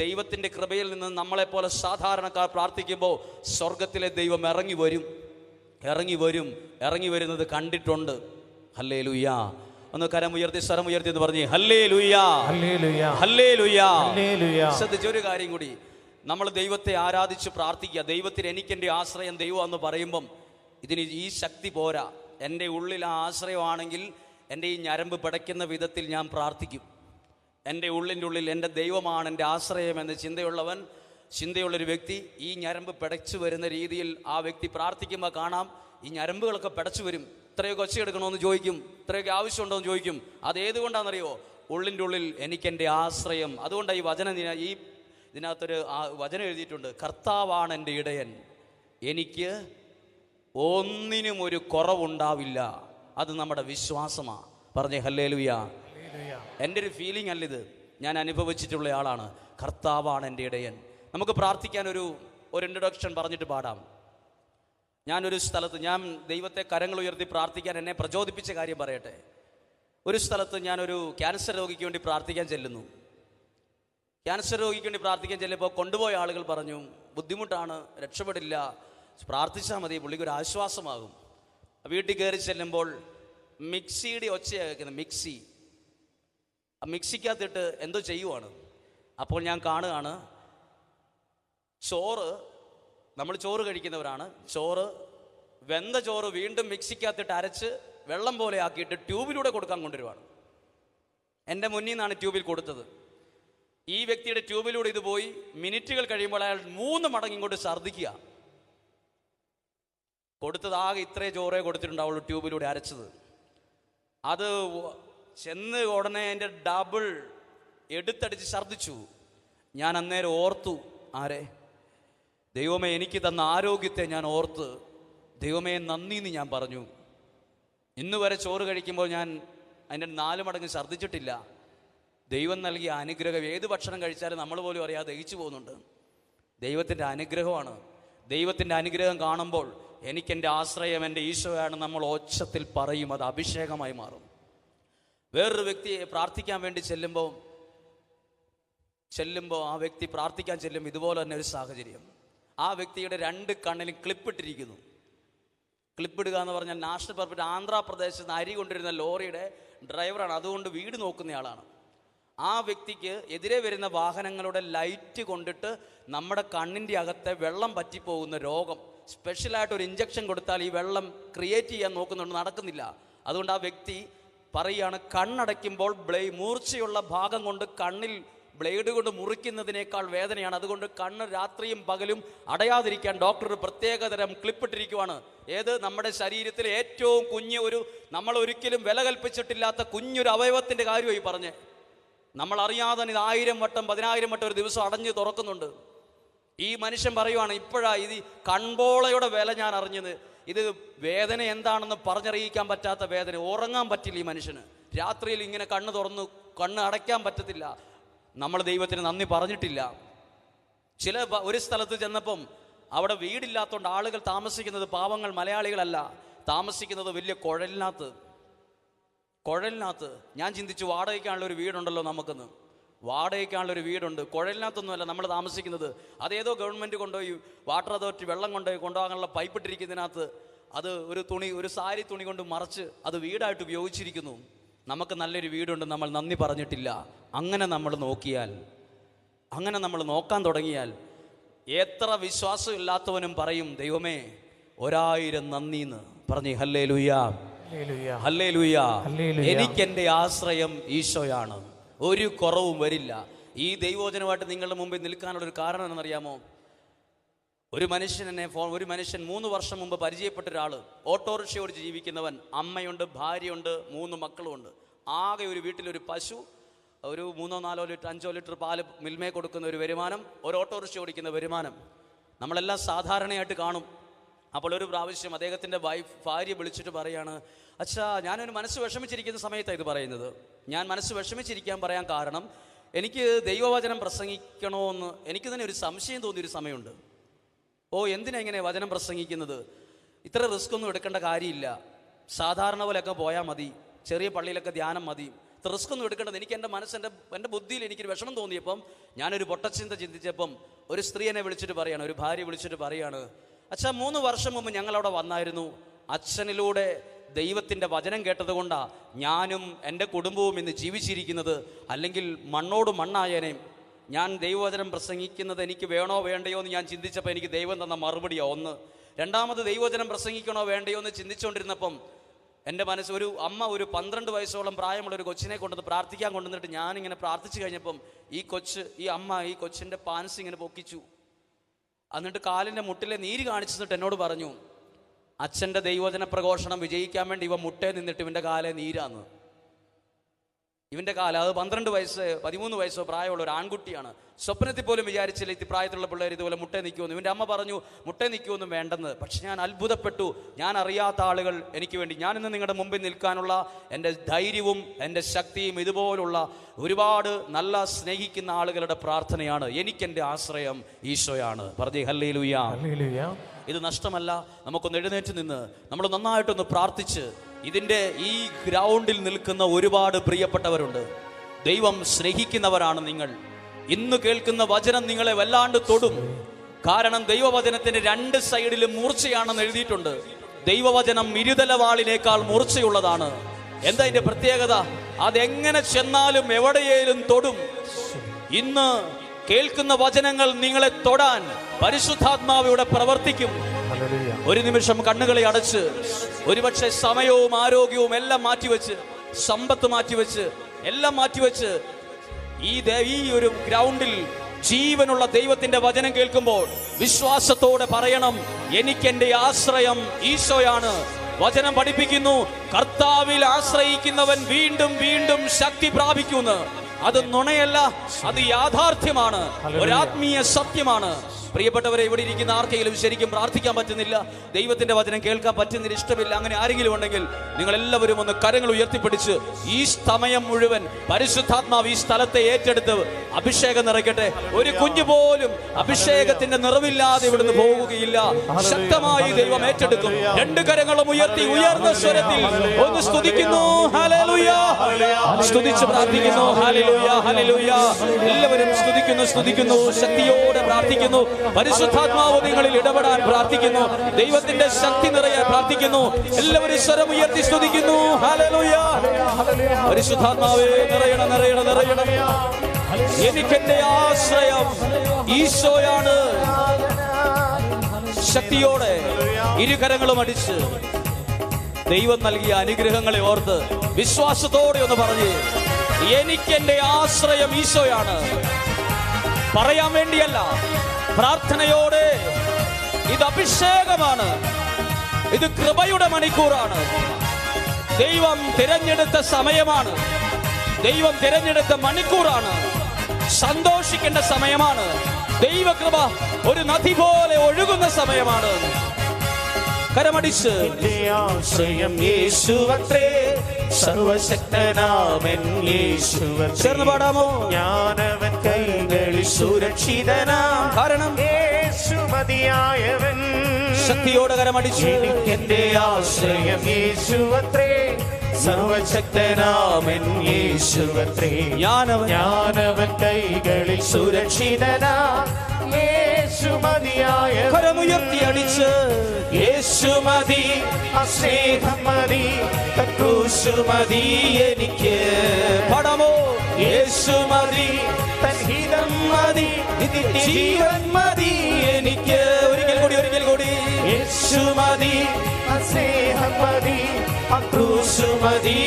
ദൈവത്തിൻ്റെ കൃപയിൽ നിന്ന് നമ്മളെപ്പോലെ സാധാരണക്കാർ പ്രാർത്ഥിക്കുമ്പോൾ സ്വർഗത്തിലെ ദൈവം ഇറങ്ങി വരുന്നത് കണ്ടിട്ടുണ്ട്. ഹല്ലേലൂയാ. ഒന്ന് കരമുയർത്തി സ്വരമുയർത്തി എന്ന് പറഞ്ഞേ ഹല്ലേലൂയാ, ഹല്ലേലൂയാ, ഹല്ലേലൂയാ, ഹല്ലേലൂയാ. ശ്രദ്ധിച്ചൊരു കാര്യം കൂടി, നമ്മൾ ദൈവത്തെ ആരാധിച്ച് പ്രാർത്ഥിക്കുക. ദൈവത്തിന് എനിക്കെൻ്റെ ആശ്രയം ദൈവം എന്ന് പറയുമ്പം ഇതിന് ഈ ശക്തി പോരാ. എൻ്റെ ഉള്ളിൽ ആ ആശ്രയമാണെങ്കിൽ എൻ്റെ ഈ ഞരമ്പ് പിടയ്ക്കുന്ന വിധത്തിൽ ഞാൻ പ്രാർത്ഥിക്കും. എൻ്റെ ഉള്ളിൻ്റെ ഉള്ളിൽ എൻ്റെ ദൈവമാണ് എൻ്റെ ആശ്രയം എന്ന ചിന്തയുള്ളൊരു വ്യക്തി ഈ ഞരമ്പ് പിടച്ചു വരുന്ന രീതിയിൽ ആ വ്യക്തി പ്രാർത്ഥിക്കുമ്പോൾ കാണാം ഈ ഞരമ്പുകളൊക്കെ പിടച്ചു വരും. ഇത്രയൊക്കെ ഒച്ചയെടുക്കണമെന്ന് ചോദിക്കും, ഇത്രയൊക്കെ ആവശ്യമുണ്ടോ എന്ന് ചോദിക്കും. അതേതുകൊണ്ടാണെന്നറിയോ? ഉള്ളിൻ്റെ ഉള്ളിൽ എനിക്കെൻ്റെ ആശ്രയം. അതുകൊണ്ടാണ് ഈ വചനം, ഇതിനകത്തൊരു വചനം എഴുതിയിട്ടുണ്ട്, കർത്താവാണ് എൻ്റെ ഇടയൻ, എനിക്ക് ഒന്നിനും ഒരു കുറവുണ്ടാവില്ല. അത് നമ്മുടെ വിശ്വാസമാണ്. പറഞ്ഞേ ഹല്ലേലൂയാ. എൻ്റെ ഒരു ഫീലിംഗ് അല്ലിത്, ഞാൻ അനുഭവിച്ചിട്ടുള്ള ആളാണ്. കർത്താവാണ് എൻ്റെ ഇടയൻ. നമുക്ക് പ്രാർത്ഥിക്കാൻ ഒരു ഇൻട്രൊഡക്ഷൻ പറഞ്ഞിട്ട് പാടാം. ഞാനൊരു സ്ഥലത്ത്, ഞാൻ ദൈവത്തെ കരങ്ങൾ ഉയർത്തി പ്രാർത്ഥിക്കാൻ എന്നെ പ്രചോദിപ്പിച്ച കാര്യം പറയട്ടെ. ഒരു സ്ഥലത്ത് ഞാനൊരു ക്യാൻസർ രോഗിക്ക് വേണ്ടി പ്രാർത്ഥിക്കാൻ ചെല്ലുന്നു. ക്യാൻസർ രോഗിക്ക് വേണ്ടി പ്രാർത്ഥിക്കാൻ ചെല്ലുമ്പോൾ കൊണ്ടുപോയ ആളുകൾ പറഞ്ഞു, ബുദ്ധിമുട്ടാണ്, രക്ഷപ്പെടില്ല, പ്രാർത്ഥിച്ചാൽ മതി, പുള്ളിക്ക് ഒരു ആശ്വാസമാകും. വീട്ടിൽ കയറി ചെല്ലുമ്പോൾ മിക്സിയുടെ ഒച്ചയാണ് കേൾക്കുന്നത്. മിക്സിക്കകത്തിട്ട് എന്തോ ചെയ്യുവാണ്. അപ്പോൾ ഞാൻ കാണുകയാണ്, നമ്മൾ ചോറ് കഴിക്കുന്നവരാണ്, വെന്ത ചോറ് വീണ്ടും മിക്സിക്കകത്തിട്ട് അരച്ച് വെള്ളം പോലെ ആക്കിയിട്ട് ട്യൂബിലൂടെ കൊടുക്കാൻ കൊണ്ടുവരുവാണ്. എൻ്റെ മുന്നിൽ നിന്നാണ് ട്യൂബിൽ കൊടുത്തത്. ഈ വ്യക്തിയുടെ ട്യൂബിലൂടെ ഇത് പോയി മിനിറ്റുകൾ കഴിയുമ്പോൾ അയാൾ 3 മടങ്ങ് ഇങ്ങോട്ട് ഛർദ്ദിക്കുക. കൊടുത്തത് ആകെ ഇത്രേ ചോറേ കൊടുത്തിട്ടുണ്ടാവുള്ളൂ, ട്യൂബിലൂടെ അരച്ചത്. അത് ചെന്ന് ഉടനെ എൻ്റെ ഡബിൾ എടുത്തടിച്ച് ഛർദ്ദിച്ചു. ഞാൻ അന്നേരം ഓർത്തു, ആരെ? ദൈവമേ, എനിക്ക് തന്ന ആരോഗ്യത്തെ ഞാൻ ഓർത്ത് ദൈവമേ നന്ദി എന്ന് ഞാൻ പറഞ്ഞു. ഇന്ന് വരെ ചോറ് കഴിക്കുമ്പോൾ ഞാൻ അതിൻ്റെ 4 മടങ്ങ് ഛർദ്ദിച്ചിട്ടില്ല. ദൈവം നൽകിയ അനുഗ്രഹം, ഏത് ഭക്ഷണം കഴിച്ചാലും നമ്മൾ പോലും അറിയാതെ ദഹിച്ചു പോകുന്നുണ്ട്. ദൈവത്തിൻ്റെ അനുഗ്രഹമാണ്. ദൈവത്തിൻ്റെ അനുഗ്രഹം കാണുമ്പോൾ എനിക്കെൻ്റെ ആശ്രയം എൻ്റെ ഈശോയാണ് നമ്മൾ ഒച്ചത്തിൽ പറയും, അത് അഭിഷേകമായി മാറും. വേറൊരു വ്യക്തിയെ പ്രാർത്ഥിക്കാൻ വേണ്ടി ചെല്ലുമ്പോൾ ആ വ്യക്തി പ്രാർത്ഥിക്കാൻ ചെല്ലുമ്പോൾ ഇതുപോലെ തന്നെ ഒരു സാഹചര്യം. ആ വ്യക്തിയുടെ 2 കണ്ണിലും ക്ലിപ്പിട്ടിരിക്കുന്നു. ക്ലിപ്പിടുക എന്ന് പറഞ്ഞാൽ നാഷണൽ പർപ്പറ്റ് ആന്ധ്രാപ്രദേശിൽ നിന്ന് അരി കൊണ്ടിരുന്ന ലോറിയുടെ ഡ്രൈവറാണ്, അതുകൊണ്ട് വീട് നോക്കുന്നയാളാണ്. ആ വ്യക്തിക്ക് എതിരെ വരുന്ന വാഹനങ്ങളുടെ ലൈറ്റ് കൊണ്ടിട്ട് നമ്മുടെ കണ്ണിൻ്റെ അകത്തെ വെള്ളം പറ്റിപ്പോകുന്ന രോഗം, സ്പെഷ്യലായിട്ടൊരു ഇഞ്ചക്ഷൻ കൊടുത്താൽ ഈ വെള്ളം ക്രിയേറ്റ് ചെയ്യാൻ നോക്കുന്നുണ്ട്, നടക്കുന്നില്ല. അതുകൊണ്ട് ആ വ്യക്തി പറയുകയാണ്, കണ്ണടയ്ക്കുമ്പോൾ മൂർച്ചയുള്ള ഭാഗം കൊണ്ട് കണ്ണിൽ ബ്ലേഡ് കൊണ്ട് മുറിക്കുന്നതിനേക്കാൾ വേദനയാണ്, അതുകൊണ്ട് കണ്ണ് രാത്രിയും പകലും അടയാതിരിക്കാൻ ഡോക്ടർ പ്രത്യേകതരം ക്ലിപ്പിട്ടിരിക്കുവാണ്. ഏത്? നമ്മുടെ ശരീരത്തിലെ ഏറ്റവും കുഞ്ഞ്, നമ്മൾ ഒരിക്കലും വില കൽപ്പിച്ചിട്ടില്ലാത്ത കുഞ്ഞൊരു അവയവത്തിൻ്റെ കാര്യമായി പറഞ്ഞ് നമ്മൾ അറിയാതെ ഇത് 1000 വട്ടം 10000 വട്ടം ഒരു ദിവസം അടഞ്ഞ് തുറക്കുന്നുണ്ട്. ഈ മനുഷ്യൻ പറയുവാണ്, ഇപ്പോഴാണ് ഇത് കൺപോളയുടെ വില ഞാൻ അറിഞ്ഞത്. ഇത് വേദന എന്താണെന്ന് പറഞ്ഞറിയിക്കാൻ പറ്റാത്ത വേദന. ഉറങ്ങാൻ പറ്റില്ല ഈ മനുഷ്യന്. രാത്രിയിൽ ഇങ്ങനെ കണ്ണ് അടയ്ക്കാൻ പറ്റത്തില്ല. നമ്മൾ ദൈവത്തിന് നന്ദി പറഞ്ഞിട്ടില്ല. ഒരു സ്ഥലത്ത് ചെന്നപ്പം അവിടെ വീടില്ലാത്തതുകൊണ്ട് ആളുകൾ താമസിക്കുന്നത്, പാവങ്ങൾ മലയാളികളല്ല, താമസിക്കുന്നത് വലിയ കുഴലിനകത്ത്. ഞാൻ ചിന്തിച്ചു, വാടകയ്ക്കാണുള്ള ഒരു വീടുണ്ടല്ലോ നമുക്കെന്ന്. വാടകയ്ക്കാണുള്ളൊരു വീടുണ്ട്, കുഴലിനകത്തൊന്നുമല്ല നമ്മൾ താമസിക്കുന്നത്. അതേതോ ഗവൺമെൻറ് കൊണ്ടുപോയി വാട്ടർ അതോറിറ്റി വെള്ളം കൊണ്ടുപോകാനുള്ള പൈപ്പ് ഇട്ടിരിക്കുന്നതിനകത്ത് അത് ഒരു സാരി തുണി കൊണ്ട് മറച്ച് അത് വീടായിട്ട് ഉപയോഗിച്ചിരിക്കുന്നു. നമുക്ക് നല്ലൊരു വീടുണ്ട്, നമ്മൾ നന്ദി പറഞ്ഞിട്ടില്ല. അങ്ങനെ നമ്മൾ നോക്കാൻ തുടങ്ങിയാൽ എത്ര വിശ്വാസമില്ലാത്തവനും പറയും, ദൈവമേ 1000 നന്ദിന്ന് പറഞ്ഞേ. ഹല്ലേലൂയാ, ഹല്ലേലൂയാ. എനിക്കെൻ്റെ ആശ്രയം ഈശോയാണ്, ഒരു കുറവും വരില്ല. ഈ ദൈവവചനമായിട്ട് നിങ്ങളുടെ മുമ്പിൽ നിൽക്കാനുള്ള ഒരു കാരണം എന്നറിയാമോ? ഒരു മനുഷ്യൻ 3 വർഷം മുമ്പ് പരിചയപ്പെട്ട ഒരാൾ, ഓട്ടോറിക്ഷ ഓടിച്ച് ജീവിക്കുന്നവൻ, അമ്മയുണ്ട്, ഭാര്യയുണ്ട്, 3 മക്കളുമുണ്ട്. ആകെ ഒരു വീട്ടിലൊരു പശു, ഒരു 3-4 ലിറ്റർ 5 ലിറ്റർ പാല് മിൽമേ കൊടുക്കുന്ന ഒരു വരുമാനം, ഒരു ഓട്ടോറിക്ഷ ഓടിക്കുന്ന വരുമാനം നമ്മളെല്ലാം സാധാരണയായിട്ട് കാണും. അപ്പോൾ ഒരു പ്രാവശ്യം അദ്ദേഹത്തിൻ്റെ ഭാര്യ വിളിച്ചിട്ട് പറയാണ്, അച്ഛാ, ഞാനൊരു മനസ്സ് വിഷമിച്ചിരിക്കുന്ന സമയത്താണ് ഇത് പറയുന്നത്. ഞാൻ മനസ്സ് വിഷമിച്ചിരിക്കാൻ പറയാൻ കാരണം, എനിക്ക് ദൈവവചനം പ്രസംഗിക്കണമെന്ന് എനിക്ക് തന്നെ ഒരു സംശയം തോന്നിയൊരു സമയമുണ്ട്. എന്തിനാ ഇങ്ങനെ വചനം പ്രസംഗിക്കുന്നത്? ഇത്ര റിസ്ക് ഒന്നും എടുക്കേണ്ട കാര്യമില്ല, സാധാരണ പോലെയൊക്കെ പോയാൽ മതി, ചെറിയ പള്ളിയിലൊക്കെ ധ്യാനം മതി, റിസ്ക് ഒന്നും എടുക്കേണ്ടത്. എനിക്ക് എൻ്റെ എൻ്റെ ബുദ്ധിയിൽ എനിക്കൊരു വിഷമം തോന്നിയപ്പം ഞാനൊരു പൊട്ടച്ചിന്ത ചിന്തിച്ചപ്പം ഒരു സ്ത്രീ എന്നെ വിളിച്ചിട്ട് പറയാണ്, ഒരു ഭാര്യ വിളിച്ചിട്ട് പറയാണ്, അച്ഛാ 3 വർഷം മുമ്പ് ഞങ്ങളവിടെ വന്നായിരുന്നു. അച്ഛനിലൂടെ ദൈവത്തിൻ്റെ വചനം കേട്ടതുകൊണ്ടാണ് ഞാനും എൻ്റെ കുടുംബവും ഇന്ന് ജീവിച്ചിരിക്കുന്നത്. അല്ലെങ്കിൽ മണ്ണോട് മണ്ണായേനേയും. ഞാൻ ദൈവവചനം പ്രസംഗിക്കുന്നത് എനിക്ക് വേണോ വേണ്ടയോ എന്ന് ഞാൻ ചിന്തിച്ചപ്പോൾ എനിക്ക് ദൈവം തന്ന മറുപടിയാണ് ഒന്ന്. രണ്ടാമത് ദൈവവചനം പ്രസംഗിക്കണോ വേണ്ടയോ എന്ന് ചിന്തിച്ചുകൊണ്ടിരുന്നപ്പം എൻ്റെ മനസ്സ് ഒരു അമ്മ ഒരു 12 വയസ്സോളം പ്രായമുള്ള ഒരു കൊച്ചിനെ കൊണ്ടുവന്ന് പ്രാർത്ഥിക്കാൻ കൊണ്ടുവന്നിട്ട് ഞാനിങ്ങനെ പ്രാർത്ഥിച്ചു കഴിഞ്ഞപ്പം ഈ അമ്മ ഈ കൊച്ചിൻ്റെ പാൻസ് ഇങ്ങനെ പൊക്കിച്ചു. എന്നിട്ട് കാലിൻ്റെ മുട്ടിലെ നീര് കാണിച്ചിട്ട് എന്നോട് പറഞ്ഞു, അച്ഛൻ്റെ ദൈവവചന പ്രഘോഷണം വിജയിക്കാൻ വേണ്ടി ഇവ മുട്ടേ നിന്നിട്ട് ഇവൻ്റെ കാലെ നീരാന്ന്. ഇവൻ്റെ കാലം അത് 12 വയസ്സ് 13 വയസ്സോ പ്രായമുള്ള ഒരു ആൺകുട്ടിയാണ്. സ്വപ്നത്തിൽ പോലും വിചാരിച്ചില്ല പ്രായത്തിലുള്ള പിള്ളേർ ഇതുപോലെ മുട്ടേ നിൽക്കുമെന്ന്. ഇവൻ്റെ അമ്മ പറഞ്ഞു മുട്ടേ നിൽക്കുമെന്നും വേണ്ടെന്ന്. പക്ഷെ ഞാൻ അത്ഭുതപ്പെട്ടു. ഞാൻ അറിയാത്ത ആളുകൾ എനിക്ക് വേണ്ടി, ഞാനിന്ന് നിങ്ങളുടെ മുമ്പിൽ നിൽക്കാനുള്ള എൻ്റെ ധൈര്യവും എൻ്റെ ശക്തിയും ഇതുപോലുള്ള ഒരുപാട് നല്ല സ്നേഹിക്കുന്ന ആളുകളുടെ പ്രാർത്ഥനയാണ്. എനിക്കെൻ്റെ ആശ്രയം ഈശോയാണ്. പറഞ്ഞേ ഹല്ലേലൂയ. ഇത് നഷ്ടമല്ല. നമുക്കൊന്ന് എഴുന്നേറ്റ് നിന്ന് നമ്മൾ നന്നായിട്ടൊന്ന് പ്രാർത്ഥിച്ച്, ഇതിൻ്റെ ഈ ഗ്രൗണ്ടിൽ നിൽക്കുന്ന ഒരുപാട് പ്രിയപ്പെട്ടവരുണ്ട്. ദൈവം സ്നേഹിക്കുന്നവരാണ് നിങ്ങൾ. ഇന്ന് കേൾക്കുന്ന വചനം നിങ്ങളെ വല്ലാണ്ട് തൊടും. കാരണം ദൈവവചനത്തിന്റെ 2 സൈഡിലും മൂർച്ചയാണെന്ന് എഴുതിയിട്ടുണ്ട്. ദൈവവചനം ഇരുതലവാളിനേക്കാൾ മൂർച്ചയുള്ളതാണ്. എന്താ അതിന്റെ പ്രത്യേകത? അതെങ്ങനെ ചെന്നാലും എവിടെയേലും തൊടും. ഇന്ന് കേൾക്കുന്ന വചനങ്ങൾ നിങ്ങളെ തൊടാൻ പരിശുദ്ധാത്മാവിവിടെ പ്രവർത്തിക്കും. ഒരു നിമിഷം കണ്ണുകളെ അടച്ച്, ഒരുപക്ഷെ സമയവും ആരോഗ്യവും എല്ലാം മാറ്റിവെച്ച്, സമ്പത്ത് മാറ്റിവെച്ച്, എല്ലാം മാറ്റിവെച്ച് ഈ ഒരു ഗ്രൗണ്ടിൽ ജീവനുള്ള ദൈവത്തിന്റെ വചനം കേൾക്കുമ്പോൾ വിശ്വാസത്തോടെ പറയണം, എനിക്കെന്റെ ആശ്രയം ഈശോയാണ്. വചനം പഠിപ്പിക്കുന്നു, കർത്താവിൽ ആശ്രയിക്കുന്നവൻ വീണ്ടും വീണ്ടും ശക്തി പ്രാപിക്കുന്നു. അത് നുണയല്ല, അത് യാഥാർത്ഥ്യമാണ്, ഒരാത്മീയ സത്യമാണ്. പ്രിയപ്പെട്ടവരെ, ഇവിടെ ഇരിക്കുന്ന ആർക്കെങ്കിലും ശരിക്കും പ്രാർത്ഥിക്കാൻ പറ്റുന്നില്ല, ദൈവത്തിന്റെ വചനം കേൾക്കാൻ പറ്റുന്നില്ല, ഇഷ്ടമില്ല, അങ്ങനെ ആരെങ്കിലും ഉണ്ടെങ്കിൽ നിങ്ങൾ എല്ലാവരും ഒന്ന് കരങ്ങൾ ഉയർത്തിപ്പിടിച്ച് ഈ സമയം മുഴുവൻ പരിശുദ്ധാത്മാവ് ഈ സ്ഥലത്തെ ഏറ്റെടുത്ത് അഭിഷേകം നിറയ്ക്കട്ടെ. ഒരു കുഞ്ഞു പോലും അഭിഷേകത്തിന്റെ നിറവില്ലാതെ ഇവിടുന്ന് പോകുകയില്ല. ശക്തമായി ദൈവം ഏറ്റെടുക്കും. 2 കരങ്ങളും ഉയർത്തി ഉയർന്ന സ്വരത്തിൽ ഒന്ന് സ്തുതിക്കുന്നു. ഹല്ലേലൂയ. സ്തുതിച്ച് പ്രാർത്ഥിക്കുന്നു. Hallelujah, hallelujah. എല്ലാവരും സ്തുതിക്കുന്നു, ശക്തിയോടെ പ്രാർത്ഥിക്കുന്നു. പരിശുദ്ധാത്മാവ് നിങ്ങളിൽ ഇടപെടാൻ പ്രാർത്ഥിക്കുന്നു. ദൈവത്തിന്റെ ശക്തി നിറയാൻ പ്രാർത്ഥിക്കുന്നു. എല്ലാവരും സ്വരം ഉയർത്തി സ്തുതിക്കുന്നു. ഹല്ലേലൂയ. പരിശുദ്ധാത്മാവേ, നിറയണം, നിറയണം, നിറയണം. എനിക്കെന്റെ ആശ്രയം ഈശോയാണ്. ശക്തിയോടെ ഇരുകരങ്ങളും അടിച്ച് ദൈവം നൽകിയ അനുഗ്രഹങ്ങളെ ഓർത്ത് വിശ്വാസത്തോടെ ഒന്ന് പറഞ്ഞ്, എനിക്കെന്റെ ആശ്രയം ഈശോയാണ്. പറയാൻ വേണ്ടിയല്ല, പ്രാർത്ഥനയോടെ. ഇത് അഭിഷേകമാണ്, ഇത് കൃപയുടെ മണിക്കൂറാണ്. ദൈവം തിരഞ്ഞെടുത്ത സമയമാണ്, ദൈവം തിരഞ്ഞെടുത്ത മണിക്കൂറാണ്. സന്തോഷിക്കേണ്ട സമയമാണ്. ദൈവകൃപ ഒരു നദി പോലെ ഒഴുകുന്ന സമയമാണ്. കരമടിച്ച്, ആശ്രയം യേശുവത്രേ, സർവശക്തനാമൻ യേശുവത്രേ. ചേർന്ന് പാടാമോ? ഞാനവൻ കൈകളിൽ സുരക്ഷിതനാം, കാരണം യേശു മതിയായവൻ. ശക്തിയോടെ കരമടിച്ച്, എനിക്കെന്റെ ആശ്രയം യേശുവത്രേ, സർവശക്തനാമൻ യേശുവത്രേ. ഞാനവൻ കൈകളിൽ സുരക്ഷിതനാം, യേശു മതിയായവൻ. കരമുയർത്തി അടിച്ച്, യേശു മതി, സ്നേഹം മതി, ക്രൂശ് മതി എനിക്ക്. പാടാമോ? യേശു മതി, ഹിതം മതി, ജീവൻ മതി എനിക്ക്. ഒരിക്കൽ കൂടി യേശു മതി, സ്നേഹം മതി, ക്രൂശ് മതി